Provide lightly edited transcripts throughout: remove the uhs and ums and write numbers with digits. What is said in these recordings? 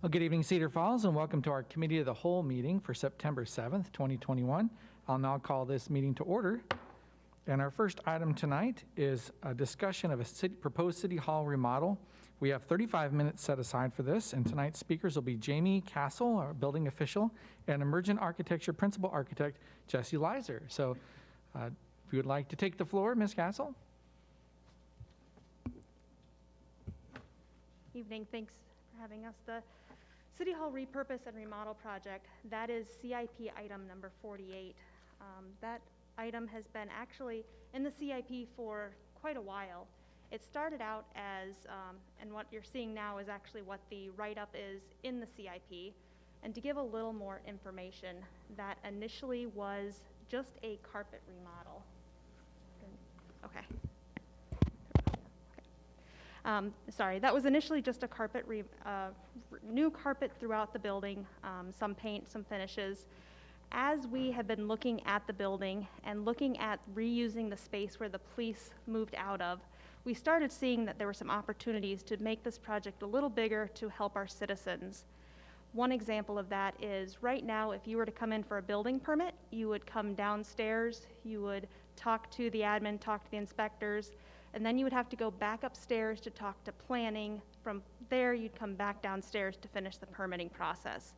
Well, good evening, Cedar Falls, and welcome to our Committee of the Whole meeting for September 7th, 2021. I'll now call this meeting to order. And our first item tonight is a discussion of a proposed City Hall remodel. We have 35 minutes set aside for this, and tonight's speakers will be Jamie Castle, our building official, and Emergent Architecture Principal Architect, Jesse Leiser. So if you would like to take the floor, Ms. Castle. Evening, thanks for having us. The City Hall Repurpose and Remodel Project, that is CIP item number 48. That item has been actually in the CIP for quite a while. It started out as, and what you're seeing now is actually what the write-up is in the CIP. And to give a little more information, that initially was just a carpet remodel. Okay. Sorry, that was initially just a carpet, new carpet throughout the building, some paint, some finishes. As we have been looking at the building and looking at reusing the space where the police moved out of, we started seeing that there were some opportunities to make this project a little bigger to help our citizens. One example of that is right now, if you were to come in for a building permit, you would come downstairs, you would talk to the admin, talk to the inspectors, and then you would have to go back upstairs to talk to planning. From there, you'd come back downstairs to finish the permitting process.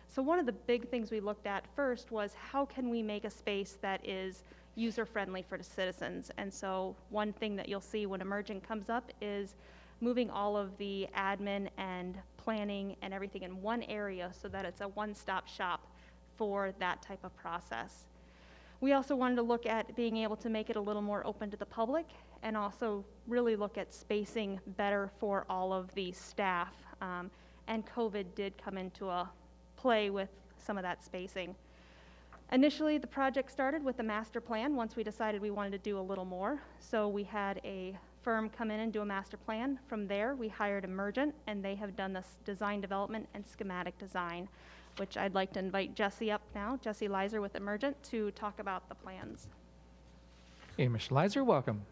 So one of the big things we looked at first was how can we make a space that is user-friendly for the citizens? And so one thing that you'll see when Emergent comes up is moving all of the admin and planning and everything in one area so that it's a one-stop shop for that type of process. We also wanted to look at being able to make it a little more open to the public and also really look at spacing better for all of the staff. And COVID did come into a play with some of that spacing. Initially, the project started with the master plan once we decided we wanted to do a little more. So we had a firm come in and do a master plan. From there, we hired Emergent, and they have done this design development and schematic design, which I'd like to invite Jesse up now, Jesse Leiser with Emergent, to talk about the plans. Hey, Mr. Leiser, welcome.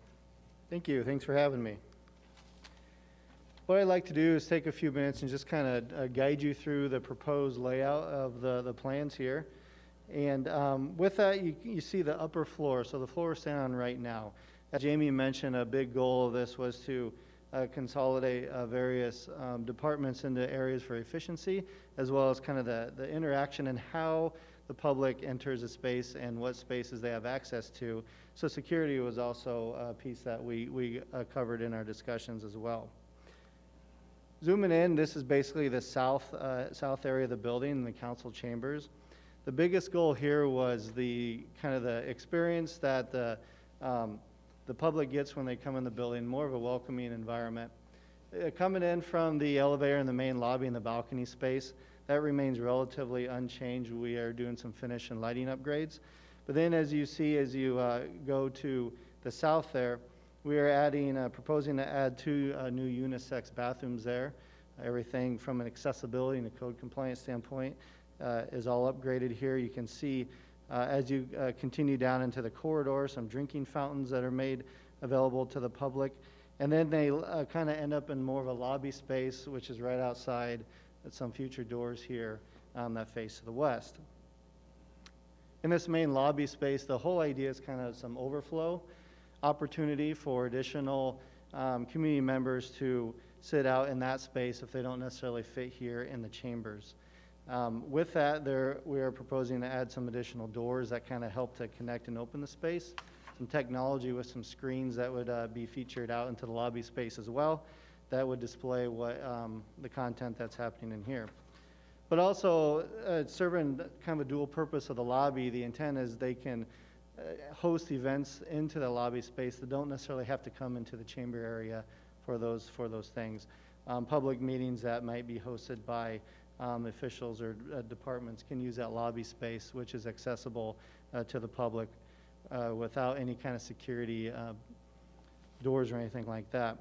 Thank you. Thanks for having me. What I'd like to do is take a few minutes and just kind of guide you through the proposed layout of the plans here. And with that, you see the upper floor. So the floor we're standing on right now. As Jamie mentioned, a big goal of this was to consolidate various departments into areas for efficiency, as well as kind of the interaction and how the public enters a space and what spaces they have access to. So security was also a piece that we covered in our discussions as well. Zooming in, this is basically the south area of the building and the council chambers. The biggest goal here was the kind of the experience that the public gets when they come in the building, more of a welcoming environment. Coming in from the elevator in the main lobby and the balcony space, that remains relatively unchanged. We are doing some finish and lighting upgrades. But then as you see, as you go to the south there, we are proposing to add 2 new unisex bathrooms there. Everything from an accessibility and a code compliance standpoint is all upgraded here. You can see as you continue down into the corridor, some drinking fountains that are made available to the public. And then they kind of end up in more of a lobby space, which is right outside at some future doors here that face to the west. In this main lobby space, the whole idea is kind of some overflow opportunity for additional community members to sit out in that space if they don't necessarily fit here in the chambers. With that, we are proposing to add some additional doors that kind of help to connect and open the space. Some technology with some screens that would be featured out into the lobby space as well that would display what the content that's happening in here. But also serving kind of a dual purpose of the lobby, the intent is they can host events into the lobby space that don't necessarily have to come into the chamber area for those things. Public meetings that might be hosted by officials or departments can use that lobby space, which is accessible to the public without any kind of security doors or anything like that.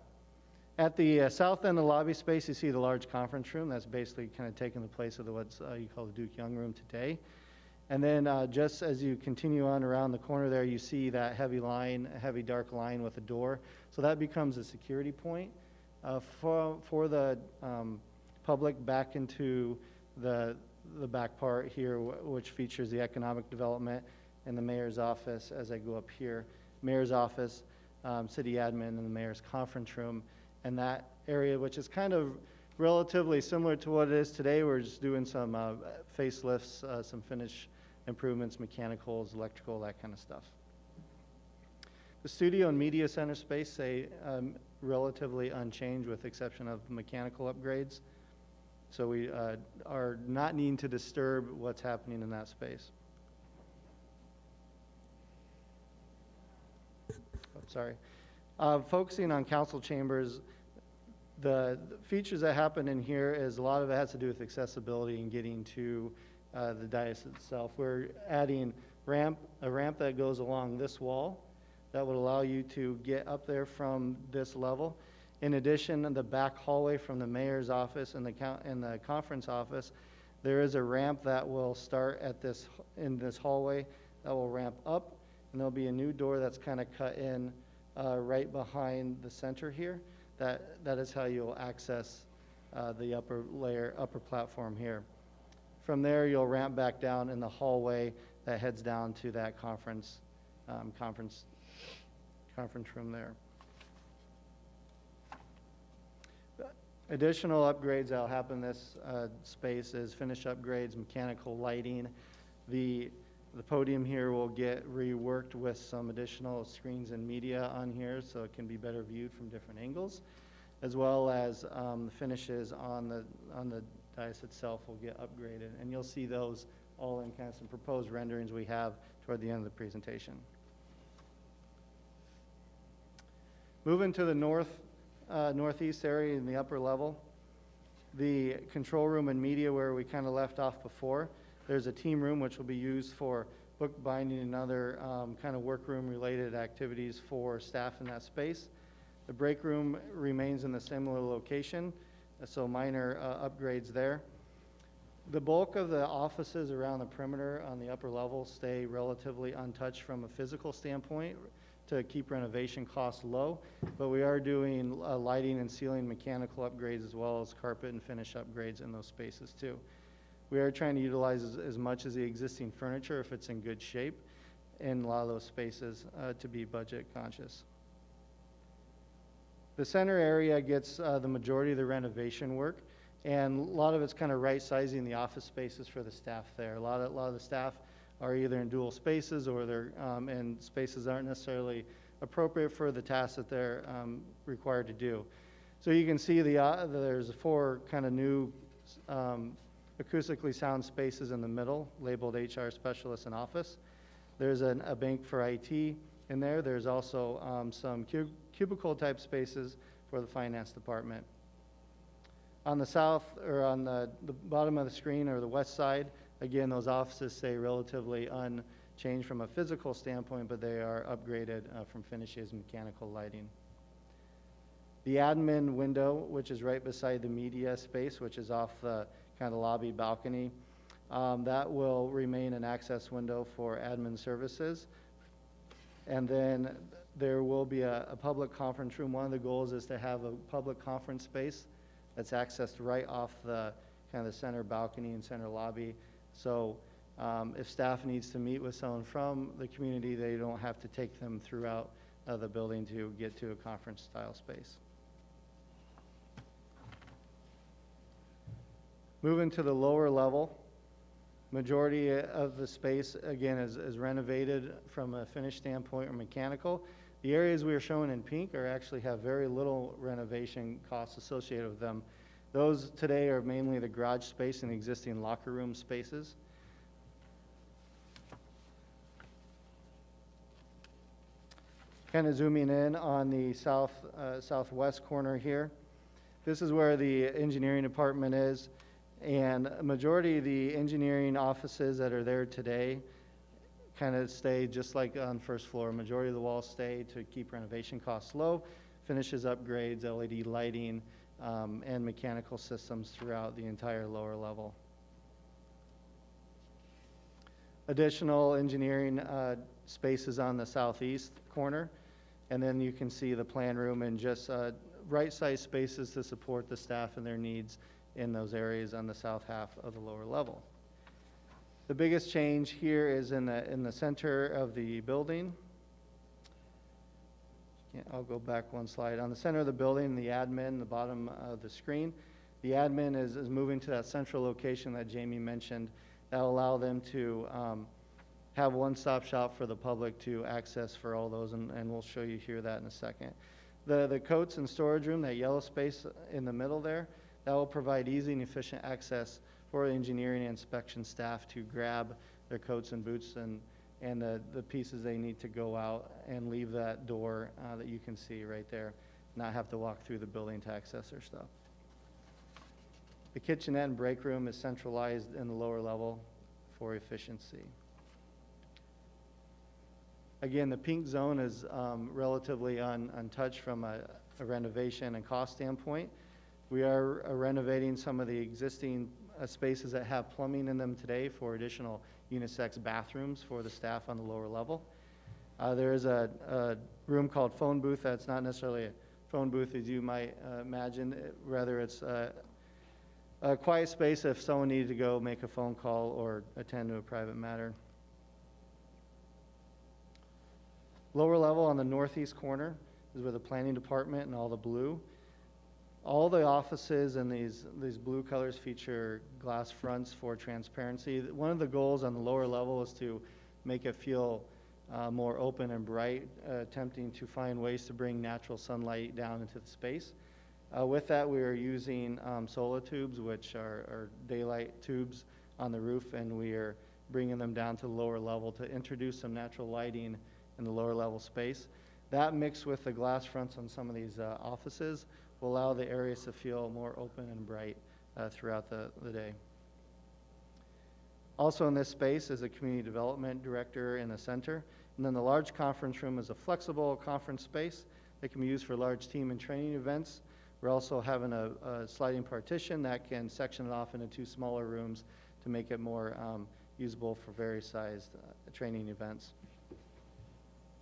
At the south end of the lobby space, you see the large conference room. That's basically kind of taking the place of what's you call the Duke Young Room today. And then just as you continue on around the corner there, you see that heavy dark line with a door. So that becomes a security point for the public back into the back part here, which features the economic development and the mayor's office. As I go up here, mayor's office, city admin, and the mayor's conference room. And that area, which is kind of relatively similar to what it is today, we're just doing some facelifts, some finish improvements, mechanicals, electrical, that kind of stuff. The studio and media center space stay relatively unchanged with the exception of mechanical upgrades. So we are not needing to disturb what's happening in that space. Oh, sorry. Focusing on council chambers, the features that happen in here is a lot of it has to do with accessibility and getting to the dais itself. We're adding a ramp that goes along this wall that would allow you to get up there from this level. In addition, in the back hallway from the mayor's office and the conference office, there is a ramp that will start at in this hallway that will ramp up, and there'll be a new door that's kind of cut in right behind the center here. That is how you'll access the upper platform here. From there, you'll ramp back down in the hallway that heads down to that conference room there. Additional upgrades that'll happen in this space is finish upgrades, mechanical lighting. The podium here will get reworked with some additional screens and media on here so it can be better viewed from different angles, as well as the finishes on the dais itself will get upgraded. And you'll see those all in kind of some proposed renderings we have toward the end of the presentation. Moving to the northeast area in the upper level, the control room and media where we kind of left off before. There's a team room which will be used for book binding and other kind of workroom related activities for staff in that space. The break room remains in the similar location, so minor upgrades there. The bulk of the offices around the perimeter on the upper level stay relatively untouched from a physical standpoint to keep renovation costs low, but we are doing lighting and ceiling mechanical upgrades as well as carpet and finish upgrades in those spaces too. We are trying to utilize as much as the existing furniture if it's in good shape in a lot of those spaces to be budget conscious. The center area gets the majority of the renovation work, and a lot of it's kind of right sizing the office spaces for the staff there. A lot of the staff are either in dual spaces or they're in spaces that aren't necessarily appropriate for the tasks that they're required to do. So you can see there's 4 kind of new acoustically sound spaces in the middle, labeled HR specialist and office. There's a bank for IT in there. There's also some cubicle type spaces for the finance department. On the south, or on the bottom of the screen or the west side, again, those offices stay relatively unchanged from a physical standpoint, but they are upgraded from finishes and mechanical lighting. The admin window, which is right beside the media space, which is off the kind of lobby balcony, that will remain an access window for admin services. And then there will be a public conference room. One of the goals is to have a public conference space that's accessed right off the kind of the center balcony and center lobby. So if staff needs to meet with someone from the community, they don't have to take them throughout the building to get to a conference style space. Moving to the lower level, majority of the space, again, is renovated from a finish standpoint or mechanical. The areas we are showing in pink actually have very little renovation costs associated with them. Those today are mainly the garage space and existing locker room spaces. Kind of zooming in on the southwest corner here. This is where the engineering department is, and a majority of the engineering offices that are there today kind of stay just like on first floor. Majority of the walls stay to keep renovation costs low, finishes upgrades, LED lighting, and mechanical systems throughout the entire lower level. Additional engineering spaces on the southeast corner, and then you can see the plan room and just right-sized spaces to support the staff and their needs in those areas on the south half of the lower level. The biggest change here is in the center of the building. I'll go back one slide. On the center of the building, the admin, the bottom of the screen, the admin is moving to that central location that Jamie mentioned. That will allow them to have one-stop shop for the public to access for all those, and we'll show you here that in a second. The coats and storage room, that yellow space in the middle there, that will provide easy and efficient access for the engineering and inspection staff to grab their coats and boots and the pieces they need to go out and leave that door that you can see right there, not have to walk through the building to access their stuff. The kitchenette and break room is centralized in the lower level for efficiency. Again, the pink zone is relatively untouched from a renovation and cost standpoint. We are renovating some of the existing spaces that have plumbing in them today for additional unisex bathrooms for the staff on the lower level. There is a room called phone booth that's not necessarily a phone booth as you might imagine. Rather, it's a quiet space if someone needed to go make a phone call or attend to a private matter. Lower level on the northeast corner is where the planning department and all the blue. All the offices in these blue colors feature glass fronts for transparency. One of the goals on the lower level is to make it feel more open and bright, attempting to find ways to bring natural sunlight down into the space. With that, we are using solar tubes, which are daylight tubes on the roof, and we are bringing them down to the lower level to introduce some natural lighting in the lower level space. That mixed with the glass fronts on some of these offices will allow the areas to feel more open and bright throughout the day. Also in this space is a community development director in the center. And then the large conference room is a flexible conference space that can be used for large team and training events. We're also having a sliding partition that can section it off into two smaller rooms to make it more usable for various sized training events.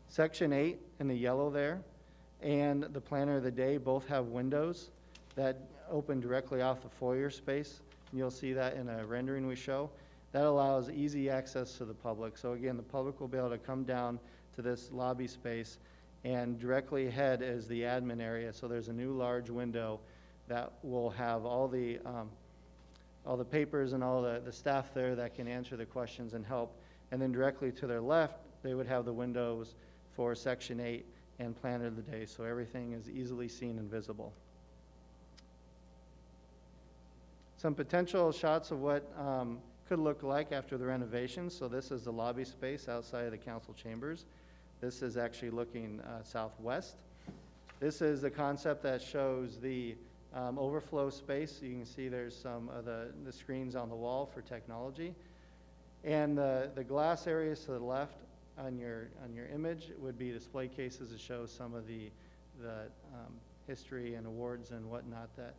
Section 8 in the yellow there and the planner of the day both have windows that open directly off the foyer space. And you'll see that in a rendering we show. That allows easy access to the public. So again, the public will be able to come down to this lobby space, and directly ahead is the admin area. So there's a new large window that will have all the papers and all the staff there that can answer the questions and help. And then directly to their left, they would have the windows for Section 8 and planner of the day, so everything is easily seen and visible. Some potential shots of what could look like after the renovation. So this is the lobby space outside of the council chambers. This is actually looking southwest. This is the concept that shows the overflow space. You can see there's some of the screens on the wall for technology. And the glass areas to the left on your image would be display cases to show some of the history and awards and whatnot that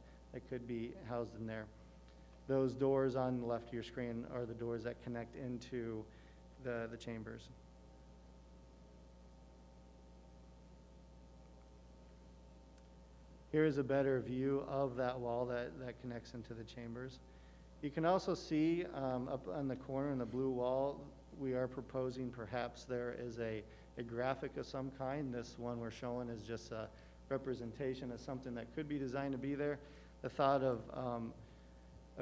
could be housed in there. Those doors on the left of your screen are the doors that connect into the chambers. Here is a better view of that wall that connects into the chambers. You can also see up on the corner in the blue wall, we are proposing perhaps there is a graphic of some kind. This one we're showing is just a representation of something that could be designed to be there. The thought of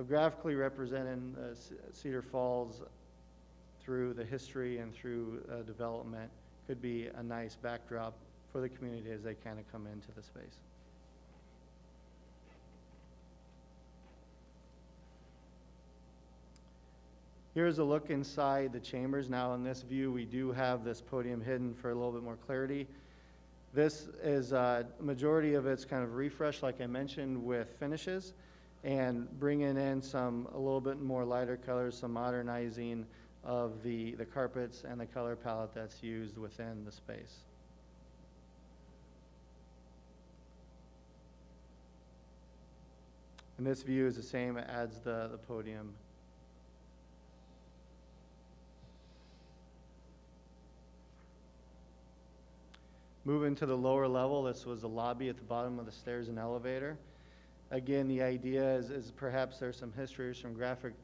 graphically representing Cedar Falls through the history and through development could be a nice backdrop for the community as they kind of come into the space. Here's a look inside the chambers. Now in this view, we do have this podium hidden for a little bit more clarity. This is majority of it's kind of refreshed, like I mentioned, with finishes, and bringing in a little bit more lighter colors, some modernizing of the carpets and the color palette that's used within the space. And this view is the same, it adds the podium. Moving to the lower level, this was the lobby at the bottom of the stairs and elevator. Again, the idea is perhaps there's some history or some graphic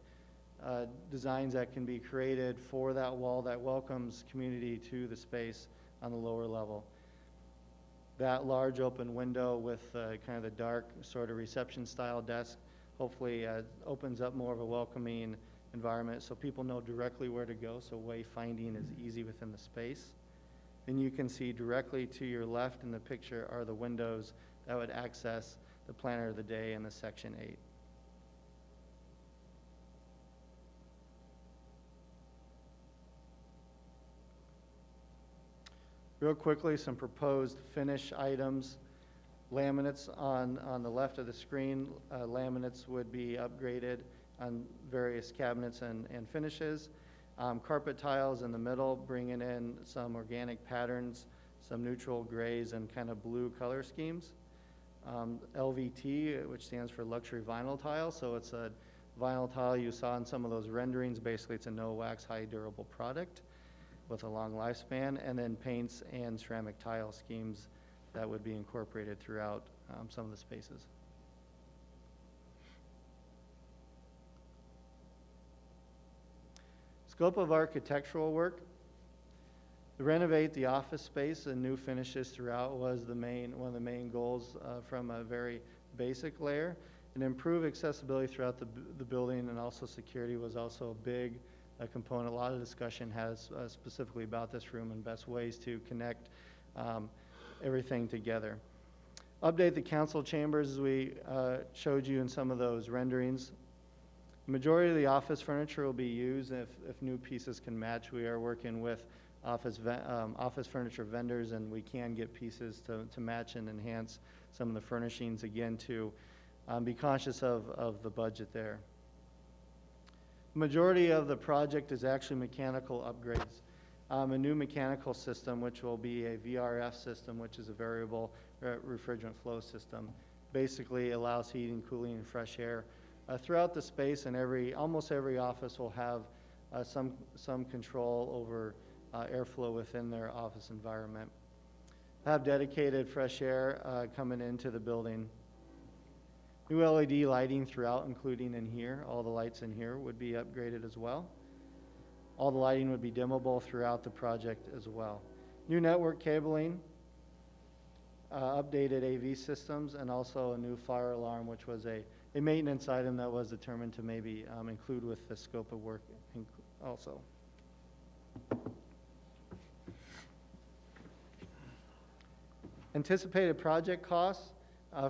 designs that can be created for that wall that welcomes community to the space on the lower level. That large open window with kind of the dark sort of reception style desk hopefully opens up more of a welcoming environment so people know directly where to go, so wayfinding is easy within the space. Then you can see directly to your left in the picture are the windows that would access the planner of the day in the Section 8. Real quickly, some proposed finish items. Laminates on the left of the screen. Laminates would be upgraded on various cabinets and finishes. Carpet tiles in the middle, bringing in some organic patterns, some neutral grays and kind of blue color schemes. LVT, which stands for luxury vinyl tile. So it's a vinyl tile you saw in some of those renderings. Basically, it's a no-wax, high durable product with a long lifespan, and then paints and ceramic tile schemes that would be incorporated throughout some of the spaces. Scope of architectural work. To renovate the office space and new finishes throughout was one of the main goals from a very basic layer. And improve accessibility throughout the building, and also security was also a big component. A lot of discussion has specifically about this room and best ways to connect everything together. Update the council chambers as we showed you in some of those renderings. The majority of the office furniture will be used if new pieces can match. We are working with office furniture vendors, and we can get pieces to match and enhance some of the furnishings, again, to be conscious of the budget there. The majority of the project is actually mechanical upgrades. A new mechanical system, which will be a VRF system, which is a variable refrigerant flow system, basically allows heating, cooling, and fresh air throughout the space, and almost every office will have some control over airflow within their office environment. Have dedicated fresh air coming into the building. New LED lighting throughout, including in here. All the lights in here would be upgraded as well. All the lighting would be dimmable throughout the project as well. New network cabling, updated AV systems, and also a new fire alarm, which was a maintenance item that was determined to maybe include with the scope of work also. Anticipated project costs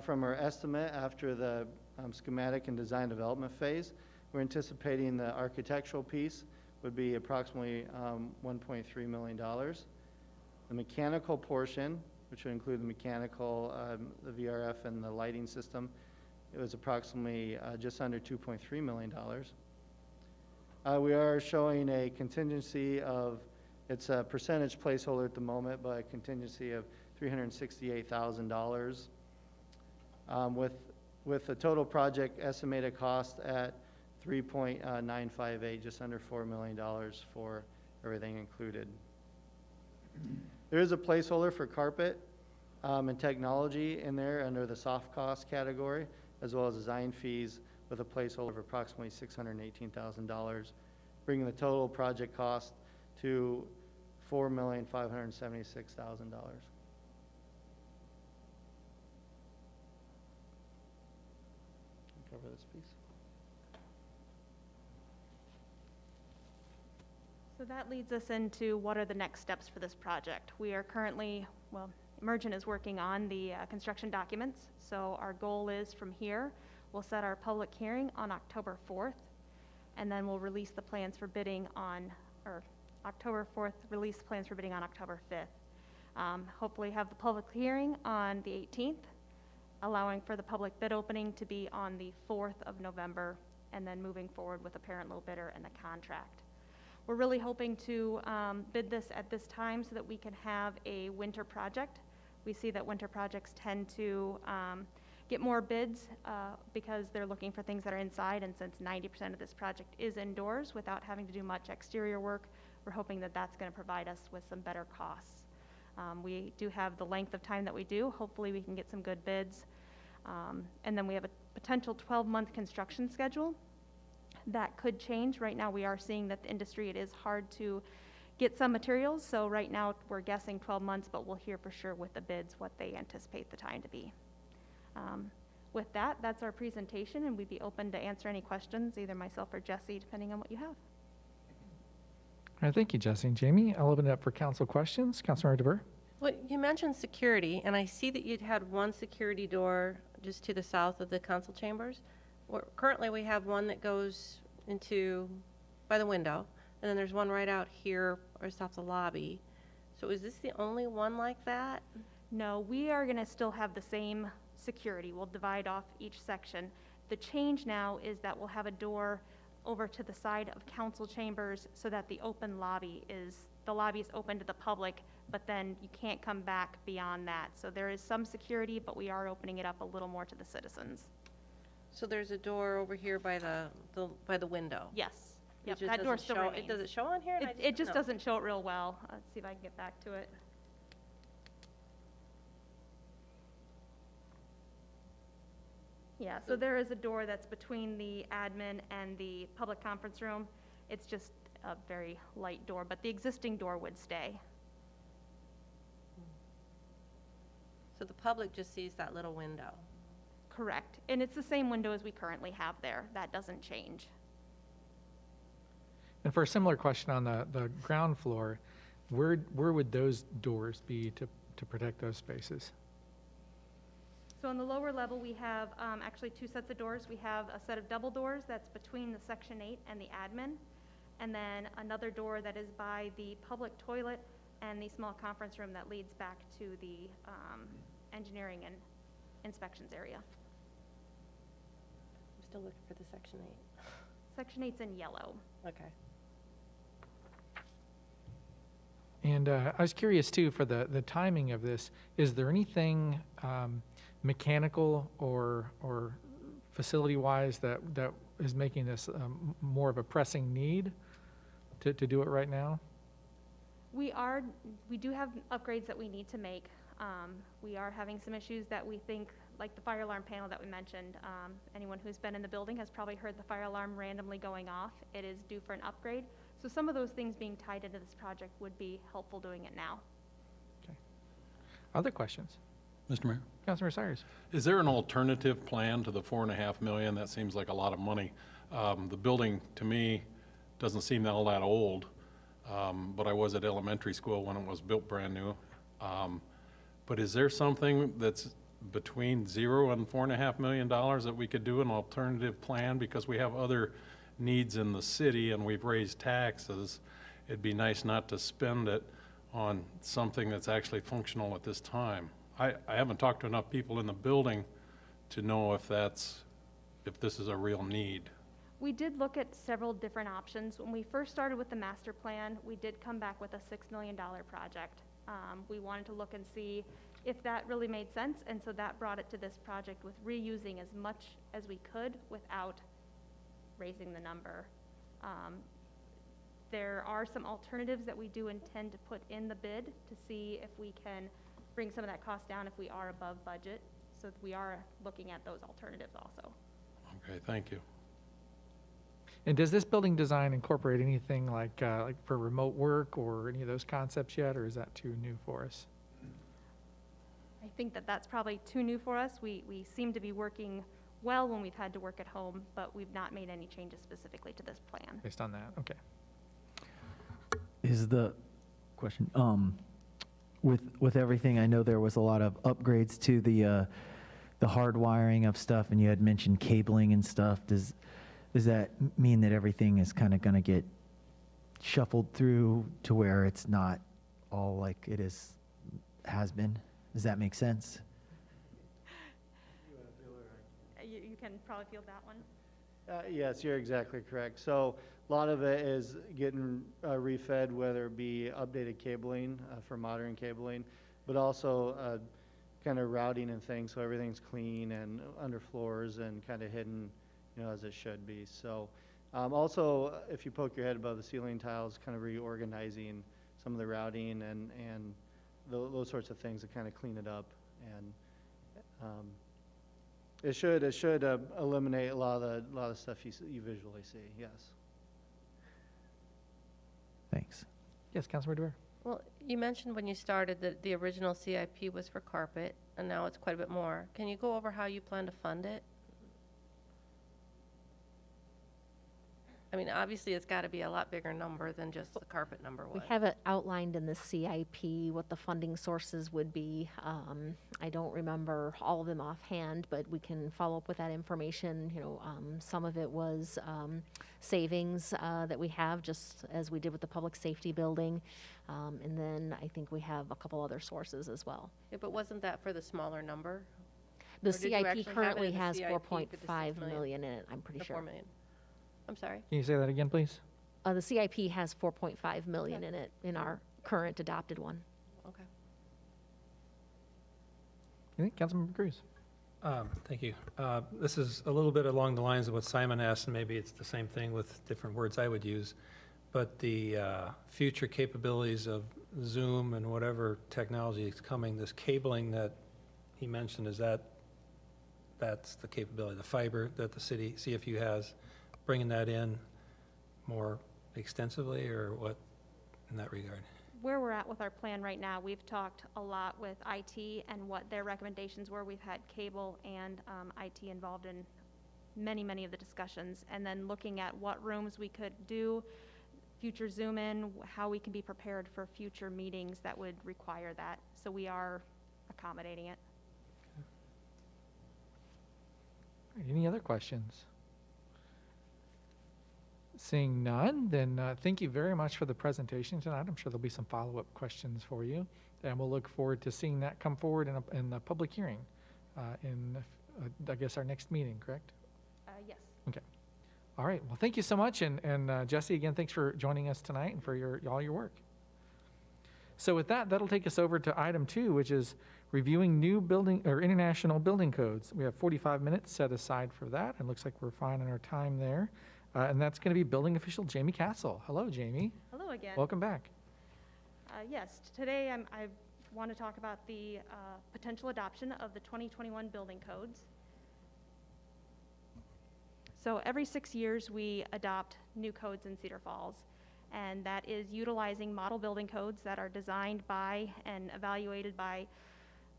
from our estimate after the schematic and design development phase. We're anticipating the architectural piece would be approximately $1.3 million. The mechanical portion, which would include the mechanical, the VRF, and the lighting system, it was approximately just under $2.3 million. We are showing a contingency of, it's a percentage placeholder at the moment, but a contingency of $368,000 with the total project estimated cost at $3.958, just under $4 million for everything included. There is a placeholder for carpet and technology in there under the soft cost category, as well as design fees with a placeholder of approximately $618,000, bringing the total project cost to $4,576,000. Cover this piece. So that leads us into what are the next steps for this project. We are currently, well, Emergent is working on the construction documents. So our goal is from here, we'll set our public hearing on October 4th, and then we'll release the plans for bidding on, or October 4th, release the plans for bidding on October 5th. Hopefully have the public hearing on the 18th, allowing for the public bid opening to be on the 4th of November, and then moving forward with a parent low bidder and the contract. We're really hoping to bid this at this time so that we can have a winter project. We see that winter projects tend to get more bids because they're looking for things that are inside, and since 90% of this project is indoors without having to do much exterior work, we're hoping that that's going to provide us with some better costs. We do have the length of time that we do. Hopefully we can get some good bids. And then we have potential 12-month construction schedule. That could change. Right now, we are seeing that the industry, it is hard to get some materials, so right now, we're guessing 12 months, but we'll hear for sure with the bids what they anticipate the time to be. With that, that's our presentation, and we'd be open to answer any questions, either myself or Jesse, depending on what you have. All right, thank you, Jesse and Jamie. I'll open it up for council questions. Councilmember DeBoer? Well, you mentioned security, and I see that you'd had one security door just to the south of the council chambers. Currently, we have one that goes into, by the window, and then there's one right out here or just off the lobby. So is this the only one like that? No, we are going to still have the same security. We'll divide off each section. The change now is that we'll have a door over to the side of council chambers so that the lobby is open to the public, but then you can't come back beyond that. So there is some security, but we are opening it up a little more to the citizens. So there's a door over here by the window. Yes. It Yep, just that door doesn't still show- remains. Does it show on here? It just no. doesn't show it real well. Let's see if I can get back to it. Yeah, so there is a door that's between the admin and the public conference room. It's just a very light door, but the existing door would stay. So the public just sees that little window. Correct. And it's the same window as we currently have there. That doesn't change. And for a similar question on the ground floor, where would those doors be to protect those spaces? So on the lower level, we have actually two sets of doors. We have a set of double doors that's between the Section 8 and the admin, and then another door that is by the public toilet and the small conference room that leads back to the engineering and inspections area. I'm still looking for the Section 8. Section 8's in yellow. Okay. And I was curious too, for the timing of this, is there anything mechanical or facility-wise that is making this more of a pressing need to do it right now? We do have upgrades that we need to make. We are having some issues that we think, like the fire alarm panel that we mentioned. Anyone who's been in the building has probably heard the fire alarm randomly going off. It is due for an upgrade. So some of those things being tied into this project would be helpful doing it now. Okay. Other questions? Mr. Mayor, Councilmember Cyrus? is there an alternative plan to the $4.5 million? That seems like a lot of money. The building, to me, doesn't seem all that old, but I was at elementary school when it was built brand new. But is there something that's between $0 and $4.5 million that we could do an alternative plan? Because we have other needs in the city and we've raised taxes. It'd be nice not to spend it on something that's actually functional at this time. I haven't talked to enough people in the building to know if this is a real need. We did look at several different options. When we first started with the master plan, we did come back with a $6 million project. We wanted to look and see if that really made sense, and so that brought it to this project with reusing as much as we could without raising the number. There are some alternatives that we do intend to put in the bid to see if we can bring some of that cost down if we are above budget. So we are looking at those alternatives also. Okay, thank you. And does this building design incorporate anything like for remote work or any of those concepts yet, or is that too new for us? I think that that's probably too new for us. We seem to be working well when we've had to work at home, but we've not made any changes specifically to this plan. Based on that, okay. Is the question, with everything, I know there was a lot of upgrades to the hard wiring of stuff, and you had mentioned cabling and stuff. Does that mean that everything is kind of going to get shuffled through to where it's not all like it has been? Does that make sense? You can probably field that one. Yes, you're exactly correct. So a lot of it is getting refed, whether it be updated cabling for modern cabling, but also kind of routing and things, so everything's clean and under floors and kind of hidden, as it should be. So also, if you poke your head above the ceiling tiles, kind of reorganizing some of the routing and those sorts of things to kind of clean it up. And It should eliminate a lot of the stuff you visually see, yes. Thanks. Yes, Councilmember DeBeer. Well, you mentioned when you started that the original CIP was for carpet, and now it's quite a bit more. Can you go over how you plan to fund it? I mean, obviously, it's got to be a lot bigger number than just the carpet number We was. have it outlined in the CIP, what the funding sources would be. I don't remember all of them offhand, but we can follow up with that information. You know, some of it was savings that we have, just as we did with the public safety building. And then I think we have a couple other sources as well. Yeah, but wasn't that for the smaller number? The Or did you actually have CIP it currently in the has CIP for the 4.5 $6 million in it, I'm pretty The sure. 4 million? I'm sorry? Can you say that again, please? The CIP has 4.5 million in it, in our current adopted one. Okay. You think, Councilmember Cruz? Thank you. This is a little bit along the lines of what Simon asked, and maybe it's the same thing with different words I would use. But the future capabilities of Zoom and whatever technology is coming, this cabling that he mentioned, that's the capability, the fiber that the city CFU has, bringing that in more extensively, or what in that regard? Where we're at with our plan right now, we've talked a lot with IT and what their recommendations were. We've had cable and IT involved in many of the discussions, and then looking at what rooms we could do, future Zoom in, how we can be prepared for future meetings that would require that. So we are accommodating it. All right, any other questions? Seeing none, then thank you very much for the presentation tonight. I'm sure there'll be some follow-up questions for you, and we'll look forward to seeing that come forward in the public hearing I guess, our next meeting, correct? Yes. Okay. All right. Well, thank you so much, and Jesse, again, thanks for joining us tonight and for all your work. So with that, that'll take us over to item 2, which is reviewing new building or international building codes. We have 45 minutes set aside for that, and looks like we're fine on our time there. And that's going to be building official Jamie Castle. Hello, Jamie. Hello again. Welcome back. Yes, today I want to talk about the potential adoption of the 2021 building codes. So every 6 years, we adopt new codes in Cedar Falls, and that is utilizing model building codes that are designed by and evaluated by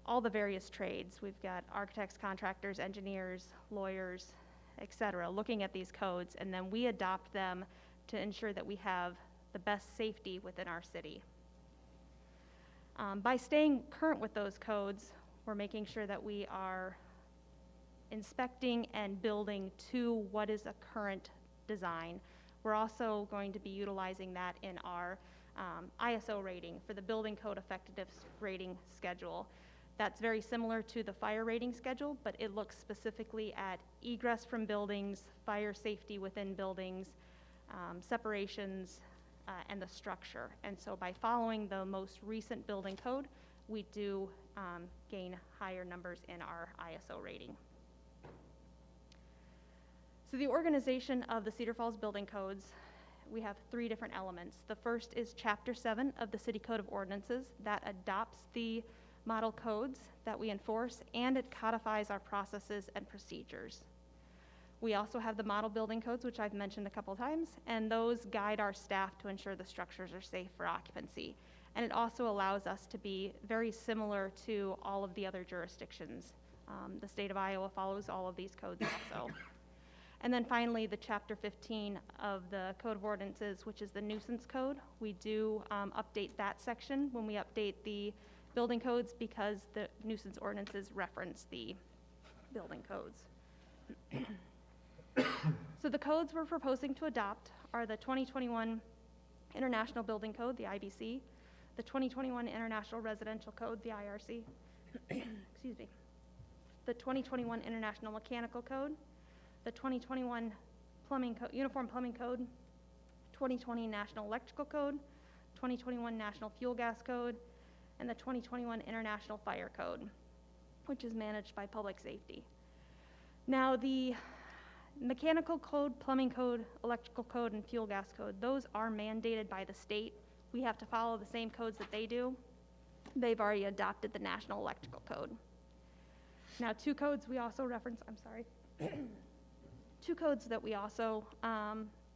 all the various trades. We've got architects, contractors, engineers, lawyers, etc., looking at these codes, and then we adopt them to ensure that we have the best safety within our city. By staying current with those codes, we're making sure that we are inspecting and building to what is a current design. We're also going to be utilizing that in our ISO rating for the building code effectiveness rating schedule. That's very similar to the fire rating schedule, but it looks specifically at egress from buildings, fire safety within buildings, separations, and the structure. And so by following the most recent building code, we do gain higher numbers in our ISO rating. So the organization of the Cedar Falls building codes, we have 3 different elements. The first is Chapter 7 of the City Code of Ordinances that adopts the model codes that we enforce, and it codifies our processes and procedures. We also have the model building codes, which I've mentioned a couple times, and those guide our staff to ensure the structures are safe for occupancy. And it also allows us to be very similar to all of the other jurisdictions. The state of Iowa follows all of these codes also. And then finally, the Chapter 15 of the Code of Ordinances, which is the nuisance code. We do update that section when we update the building codes, because the nuisance ordinances reference the building codes. So the codes we're proposing to adopt are the 2021 International Building Code, the IBC, the 2021 International Residential Code, the IRC, excuse me, the 2021 International Mechanical Code, the 2021 Uniform Plumbing Code, 2020 National Electrical Code, 2021 National Fuel Gas Code, and the 2021 International Fire Code, which is managed by Public Safety. Now, the mechanical code, plumbing code, electrical code, and fuel gas code, those are mandated by the state. We have to follow the same codes that they do. They've already adopted the National Electrical Code. Now, two codes we also reference, I'm sorry. Two codes that we also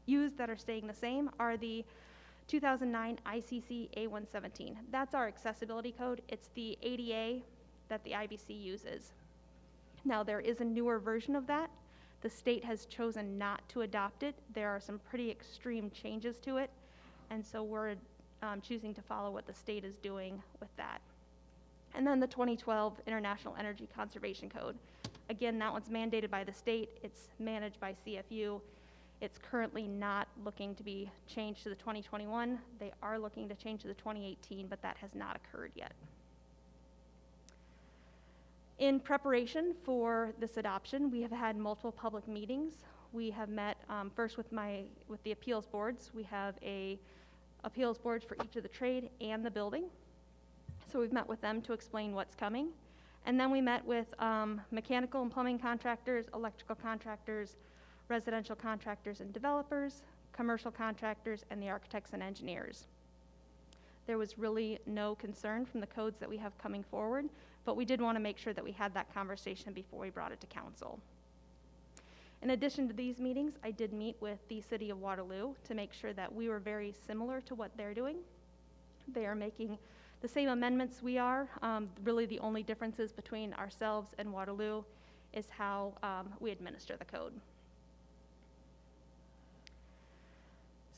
use that are staying the same are the 2009 ICC A117. That's our accessibility code. It's the ADA that the IBC uses. Now, there is a newer version of that. The state has chosen not to adopt it. There are some pretty extreme changes to it, and so we're choosing to follow what the state is doing with that. And then the 2012 International Energy Conservation Code. Again, that one's mandated by the state. It's managed by CFU. It's currently not looking to be changed to the 2021. They are looking to change to the 2018, but that has not occurred yet. In preparation for this adoption, we have had multiple public meetings. We have met first with the appeals boards. We have a appeals board for each of the trade and the building. So we've met with them to explain what's coming. And then we met with mechanical and plumbing contractors, electrical contractors, residential contractors and developers, commercial contractors, and the architects and engineers. There was really no concern from the codes that we have coming forward, but we did want to make sure that we had that conversation before we brought it to council. In addition to these meetings, I did meet with the City of Waterloo to make sure that we were very similar to what they're doing. They are making the same amendments we are. Really the only differences between ourselves and Waterloo is how we administer the code.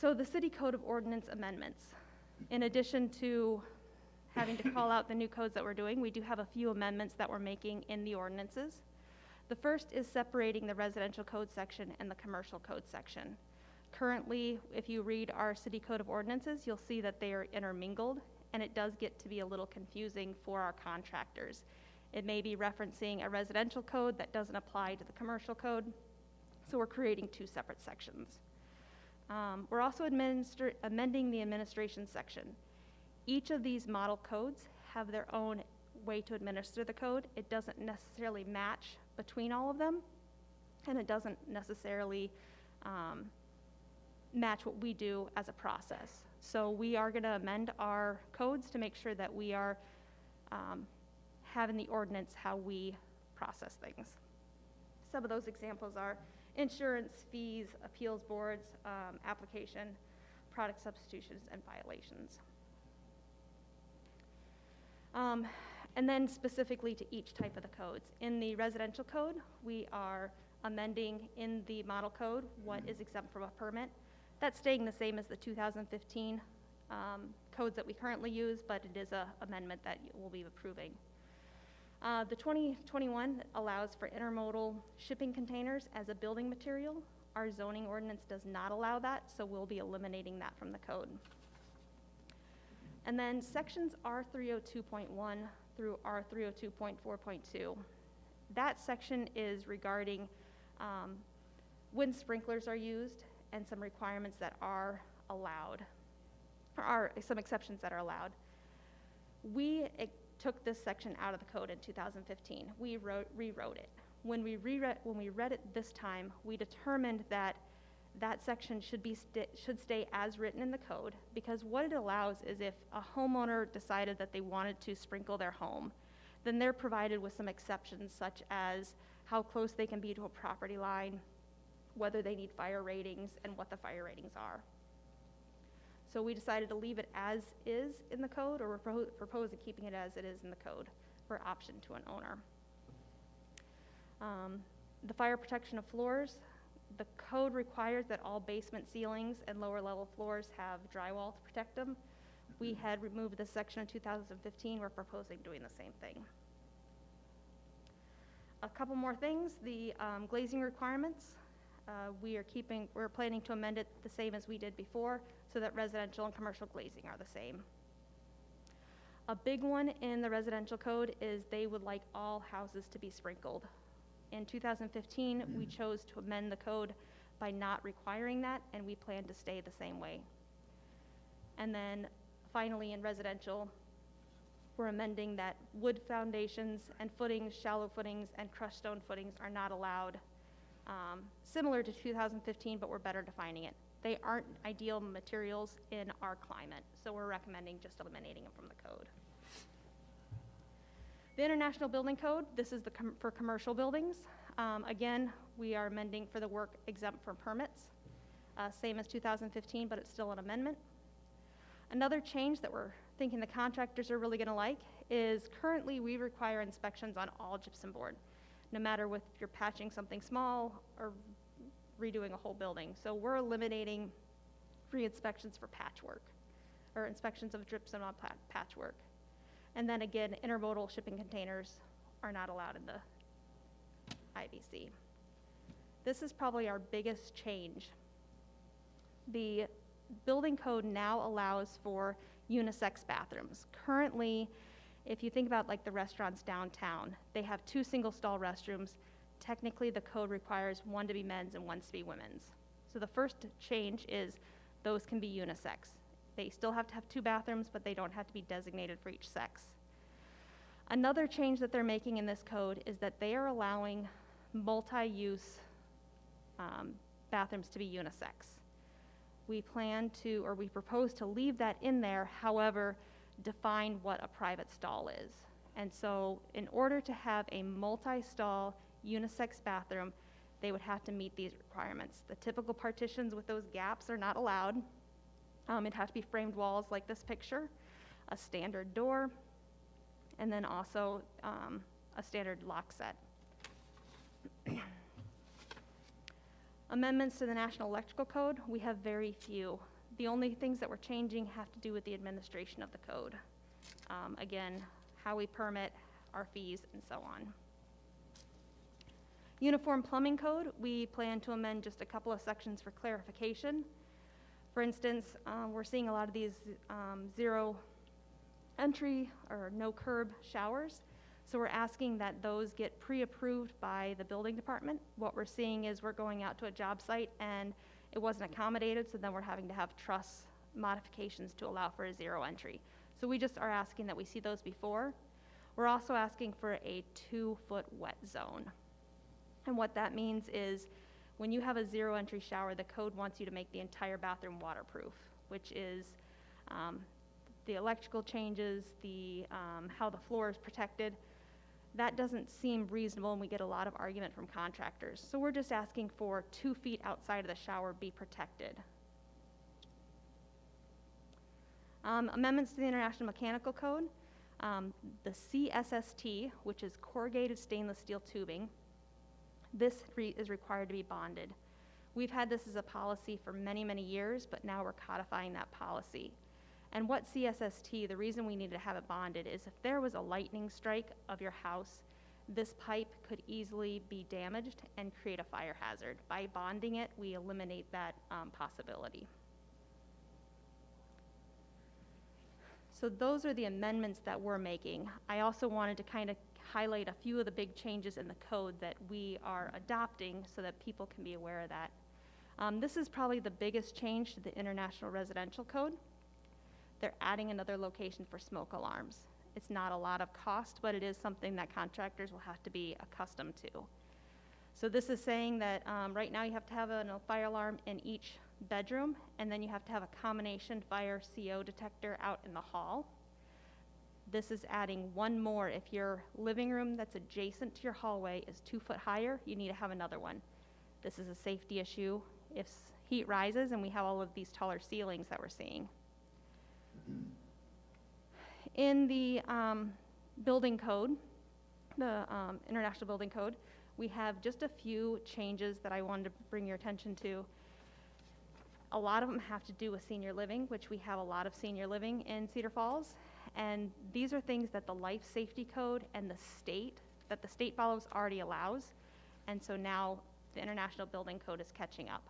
So the City Code of Ordinance amendments. In addition to having to call out the new codes that we're doing, we do have a few amendments that we're making in the ordinances. The first is separating the residential code section and the commercial code section. Currently, if you read our City Code of Ordinances, you'll see that they are intermingled, and it does get to be a little confusing for our contractors. It may be referencing a residential code that doesn't apply to the commercial code, so we're creating two separate sections. We're also amending the administration section. Each of these model codes have their own way to administer the code. It doesn't necessarily match between all of them, and it doesn't necessarily match what we do as a process. So we are going to amend our codes to make sure that we are having the ordinance how we process things. Some of those examples are insurance, fees, appeals boards, application, product substitutions, and violations. And then specifically to each type of the codes. In the residential code, we are amending in the model code what is exempt from a permit. That's staying the same as the 2015 codes that we currently use, but it is an amendment that we'll be approving. The 2021 allows for intermodal shipping containers as a building material. Our zoning ordinance does not allow that, so we'll be eliminating that from the code. And then sections R302.1 through R302.4.2. That section is regarding when sprinklers are used and some requirements that are allowed, or are some exceptions that are allowed. We took this section out of the code in 2015. We rewrote it. When we read it this time, we determined that that section should stay as written in the code, because what it allows is if a homeowner decided that they wanted to sprinkle their home, then they're provided with some exceptions, such as how close they can be to a property line, whether they need fire ratings, and what the fire ratings are. So we decided to leave it as is in the code, or propose keeping it as it is in the code for option to an owner. The fire protection of floors. The code requires that all basement ceilings and lower level floors have drywall to protect them. We had removed this section in 2015. We're proposing doing the same thing. A couple more things. The glazing requirements. We're planning to amend it the same as we did before, so that residential and commercial glazing are the same. A big one in the residential code is they would like all houses to be sprinkled. In 2015, we chose to amend the code by not requiring that, and we plan to stay the same way. And then finally, in residential, we're amending that wood foundations and footings, shallow footings, and crushed stone footings are not allowed. Similar to 2015, but we're better defining it. They aren't ideal materials in our climate, so we're recommending just eliminating them from the code. The International Building Code, this is for commercial buildings. Again, we are amending for the work exempt from permits. Same as 2015, but it's still an amendment. Another change that we're thinking the contractors are really gonna like is currently we require inspections on all gypsum board, no matter if you're patching something small or redoing a whole building. So we're eliminating free inspections for patchwork, or inspections of gypsum on patchwork. And then again, intermodal shipping containers are not allowed in the IBC. This is probably our biggest change. The building code now allows for unisex bathrooms. Currently, if you think about like the restaurants downtown, they have 2 single stall restrooms. Technically, the code requires one to be men's and one to be women's. So the first change is those can be unisex. They still have to have 2 bathrooms, but they don't have to be designated for each sex. Another change that they're making in this code is that they are allowing multi-use bathrooms to be unisex. We plan to, or we propose to leave that in there, however, define what a private stall is. And so in order to have a multi-stall unisex bathroom, they would have to meet these requirements. The typical partitions with those gaps are not allowed. It'd have to be framed walls like this picture, a standard door, and then also a standard lock set. Amendments to the National Electrical Code, we have very few. The only things that we're changing have to do with the administration of the code. Again, how we permit, our fees, and so on. Uniform Plumbing Code, we plan to amend just a couple of sections for clarification. For instance, we're seeing a lot of these zero entry or no curb showers. So we're asking that those get pre-approved by the building department. What we're seeing is we're going out to a job site and it wasn't accommodated, so then we're having to have truss modifications to allow for a zero entry. So we just are asking that we see those before. We're also asking for a 2-foot wet zone. And what that means is when you have a zero entry shower, the code wants you to make the entire bathroom waterproof, which is the electrical changes, how the floor is protected. That doesn't seem reasonable, and we get a lot of argument from contractors. So we're just asking for 2 feet outside of the shower be protected. Amendments to the International Mechanical Code. The CSST, which is corrugated stainless steel tubing, this is required to be bonded. We've had this as a policy for many, many years, but now we're codifying that policy. And what CSST, the reason we need to have it bonded is if there was a lightning strike of your house, this pipe could easily be damaged and create a fire hazard. By bonding it, we eliminate that possibility. So those are the amendments that we're making. I also wanted to kind of highlight a few of the big changes in the code that we are adopting so that people can be aware of that. This is probably the biggest change to the International Residential Code. They're adding another location for smoke alarms. It's not a lot of cost, but it is something that contractors will have to be accustomed to. So this is saying that right now you have to have a fire alarm in each bedroom, and then you have to have a combination fire CO detector out in the hall. This is adding one more. If your living room that's adjacent to your hallway is 2 foot higher, you need to have another one. This is a safety issue if heat rises and we have all of these taller ceilings that we're seeing. In the building code, the International Building Code, we have just a few changes that I wanted to bring your attention to. A lot of them have to do with senior living, which we have a lot of senior living in Cedar Falls. And these are things that the life safety code and the state follows already allows. And so now the International Building Code is catching up.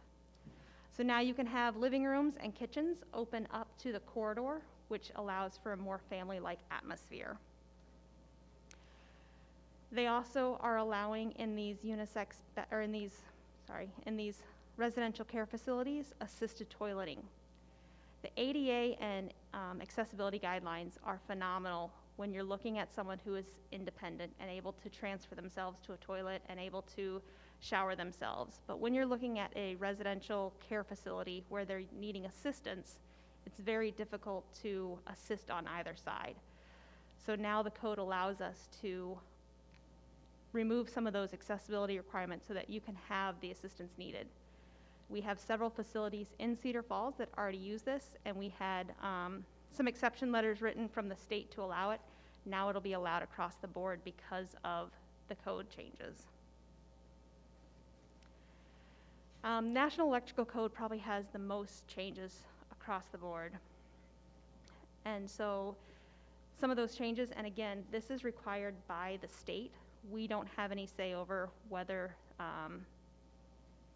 So now you can have living rooms and kitchens open up to the corridor, which allows for a more family-like atmosphere. They also are allowing in these in these residential care facilities, assisted toileting. The ADA and accessibility guidelines are phenomenal when you're looking at someone who is independent and able to transfer themselves to a toilet and able to shower themselves. But when you're looking at a residential care facility where they're needing assistance, it's very difficult to assist on either side. so now the code allows us to remove some of those accessibility requirements so that you can have the assistance needed. We have several facilities in Cedar Falls that already use this, and we had some exception letters written from the state to allow it. Now it'll be allowed across the board because of the code changes. National Electrical Code probably has the most changes across the board. And so some of those changes, and again, this is required by the state. We don't have any say over whether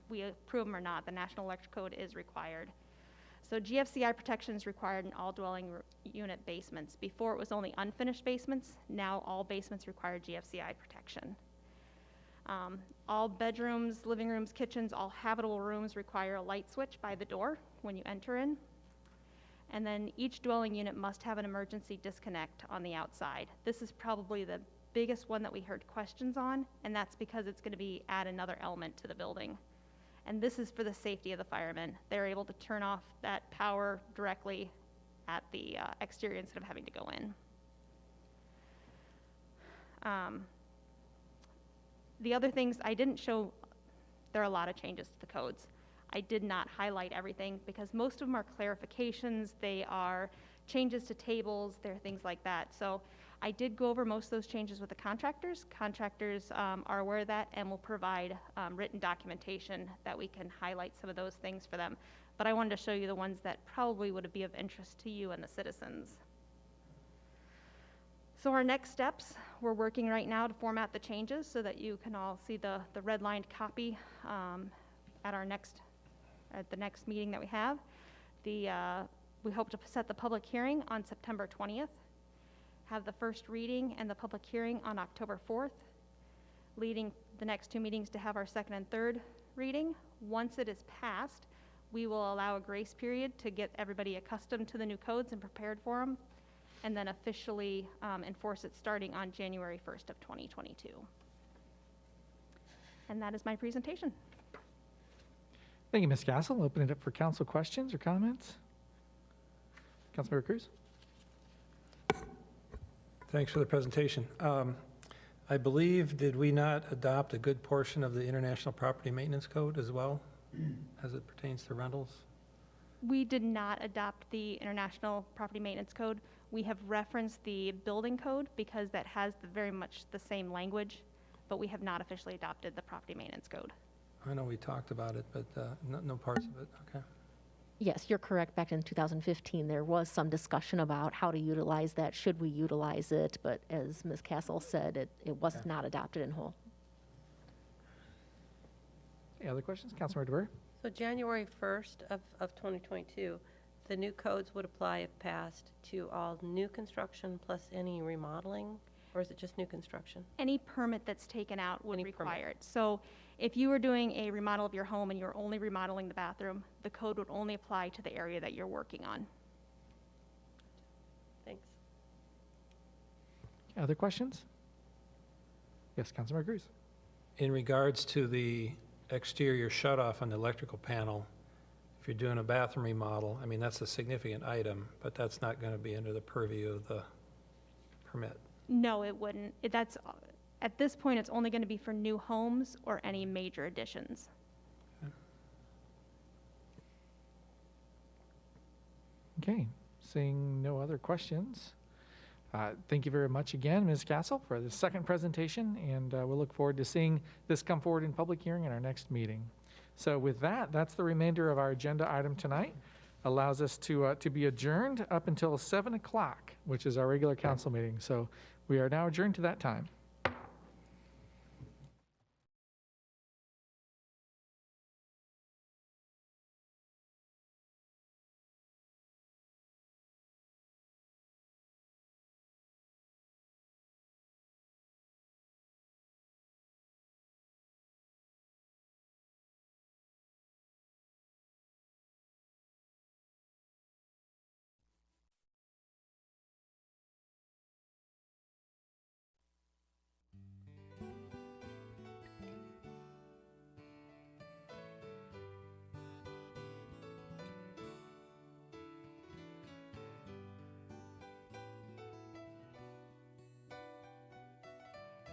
we approve them or not. The National Electrical Code is required. So GFCI protection is required in all dwelling unit basements. Before it was only unfinished basements. Now all basements require GFCI protection. All bedrooms, living rooms, kitchens, all habitable rooms require a light switch by the door when you enter in. And then each dwelling unit must have an emergency disconnect on the outside. This is probably the biggest one that we heard questions on, and that's because it's going to add another element to the building. And this is for the safety of the firemen. They're able to turn off that power directly at the exterior instead of having to go in. The other things I didn't show, there are a lot of changes to the codes. I did not highlight everything because most of them are clarifications. They are changes to tables. They're things like that. So I did go over most of those changes with the contractors. Contractors are aware of that and will provide written documentation that we can highlight some of those things for them. But I wanted to show you the ones that probably would be of interest to you and the citizens. So our next steps, we're working right now to format the changes so that you can all see the redlined copy at the next meeting that we have. We hope to set the public hearing on September 20th, have the first reading and the public hearing on October 4th, leading the next two meetings to have our second and third reading. Once it is passed, we will allow a grace period to get everybody accustomed to the new codes and prepared for them, and then officially enforce it starting on January 1st of 2022. And that is my presentation. Thank you, Ms. Castle. Open it up for council questions or comments. Councilmember Cruz. Thanks for the presentation. I believe, did we not adopt a good portion of the International Property Maintenance Code as well, as it pertains to rentals? We did not adopt the International Property Maintenance Code. We have referenced the building code because that has very much the same language, but we have not officially adopted the property maintenance code. I know we talked about it, but no parts of it, okay. Yes, you're correct. Back in 2015, there was some discussion about how to utilize that, should we utilize it, but as Ms. Castle said, it was not adopted in whole. Any other questions? Councilmember DeBoer. So January 1st of 2022, the new codes would apply if passed to all new construction plus any remodeling, or is it just new construction? Any permit that's taken out would Any require permit. it. So if you were doing a remodel of your home and you're only remodeling the bathroom, the code would only apply to the area that you're working on. Thanks. Other questions? Yes, Councilmember Cruz. In regards to the exterior shutoff on the electrical panel, if you're doing a bathroom remodel, I mean, that's a significant item, but that's not going to be under the purview of the permit. No, it wouldn't. At this point, it's only going to be for new homes or any major additions. Okay, seeing no other questions. Thank you very much again, Ms. Castle, for the second presentation, and we'll look forward to seeing this come forward in public hearing in our next meeting. So with that, that's the remainder of our agenda item tonight. Allows us to be adjourned up until 7 o'clock, which is our regular council meeting. So we are now adjourned to that time.